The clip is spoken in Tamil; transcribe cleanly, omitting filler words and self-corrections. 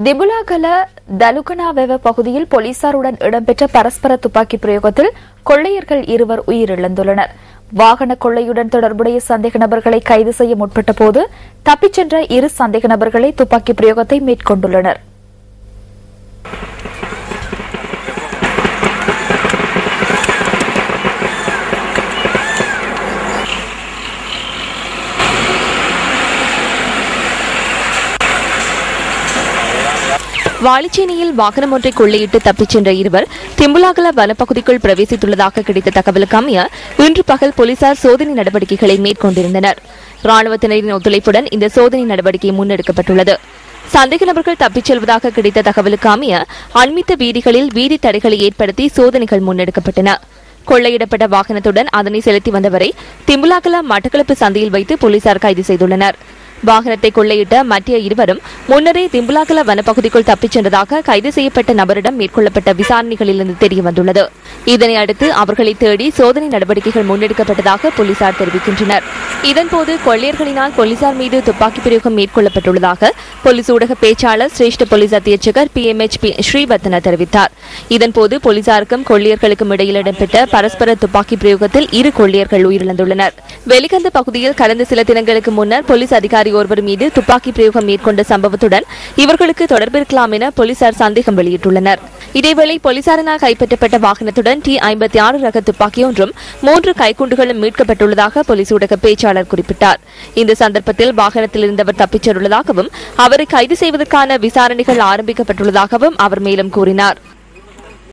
திபுலாகல தலுகனாவெவ பகுதியில் போலீசாருடன் இடம்பெற்ற பரஸ்பர துப்பாக்கி பிரயோகத்தில் கொள்ளையர்கள் இருவர் உயிரிழந்துள்ளனர். வாகன கொள்ளையுடன் தொடர்புடைய சந்தேக நபர்களை கைது செய்ய முற்பட்டபோது தப்பிச் சென்ற இரு சந்தேக நபர்களை துப்பாக்கி பிரயோகத்தை மேற்கொண்டுள்ளனர். வாலிச்சேனையில் வாகனம் ஒன்றை கொள்ளையிட்டு தப்பிச் சென்ற இருவர் திம்புலாகல வனப்பகுதிக்குள் பிரவேசித்துள்ளதாக கிடைத்த தகவலுக்கு அமைய இன்று பகல் போலீசார் சோதனை நடவடிக்கைகளை மேற்கொண்டிருந்தனர். ராணுவத்தினரின் ஒத்துழைப்புடன் இந்த சோதனை நடவடிக்கை முன்னெடுக்கப்பட்டுள்ளது. சந்தேக நபர்கள் தப்பிச் செல்வதாக கிடைத்த தகவலுக்கு அமைய அண்மித்த வீதிகளில் வீதி தடைகளை ஏற்படுத்தி சோதனைகள் முன்னெடுக்கப்பட்டன. கொள்ளையிடப்பட்ட வாகனத்துடன் அதனை செலுத்தி வந்தவரை திம்புலாகல மட்டக்களப்பு சந்தையில் வைத்து போலீசார் கைது செய்துள்ளனர். வாகனத்தை கொள்ளையிட்ட மற்ற இருவரும் முன்னரே திம்புலாகல வனப்பகுதிக்குள் தப்பிச் சென்றதாக கைது செய்யப்பட்ட நபரிடம் மேற்கொள்ளப்பட்ட விசாரணைகளிலிருந்து தெரியவந்துள்ளது. இதனை அடுத்து அவர்களை தேடி சோதனை நடவடிக்கைகள் முன்னெடுக்கப்பட்டதாக போலீசார் தெரிவிக்கின்றனர். இதன்போது கொள்ளையர்களினால் போலீசார் மீது துப்பாக்கி பிரயோகம் மேற்கொள்ளப்பட்டுள்ளதாக போலீஸ் ஊடக பேச்சாளர் சிரேஷ்ட போலீஸ் அத்தியட்சகர் PMHP ஸ்ரீவர்தன தெரிவித்தார். இதன்போது போலீசாருக்கும் கொள்ளையர்களுக்கும் இடையில் இடம்பெற்ற பரஸ்பர துப்பாக்கி பிரயோகத்தில் இரு கொள்ளையர்கள் உயிரிழந்துள்ளனர். வெலிகந்த பகுதியில் கடந்த சில தினங்களுக்கு முன்னர் போலீஸ் அதிகாரி ஒருவர் மீது துப்பாக்கி பிரயோகம் மேற்கொண்ட சம்பவத்துடன் இவர்களுக்கு தொடர்பு இருக்கலாம் என போலீசார் சந்தேகம் வெளியிட்டுள்ளனர். இதேவேளை போலீசாரினால் கைப்பற்றப்பட்ட வாகனத்துடன் T56 ரக துப்பாக்கி ஒன்றும் 3 கைக்குண்டுகளும் மீட்கப்பட்டுள்ளதாக போலீஸ் ஊடக பேச்சாளர் குறிப்பிட்டார். இந்த சந்தர்ப்பத்தில் வாகனத்தில் இருந்தவர் தப்பிச் சென்றுள்ளதாகவும் அவரை கைது செய்வதற்கான விசாரணைகள் ஆரம்பிக்கப்பட்டுள்ளதாகவும் அவர் மேலும் கூறினார்.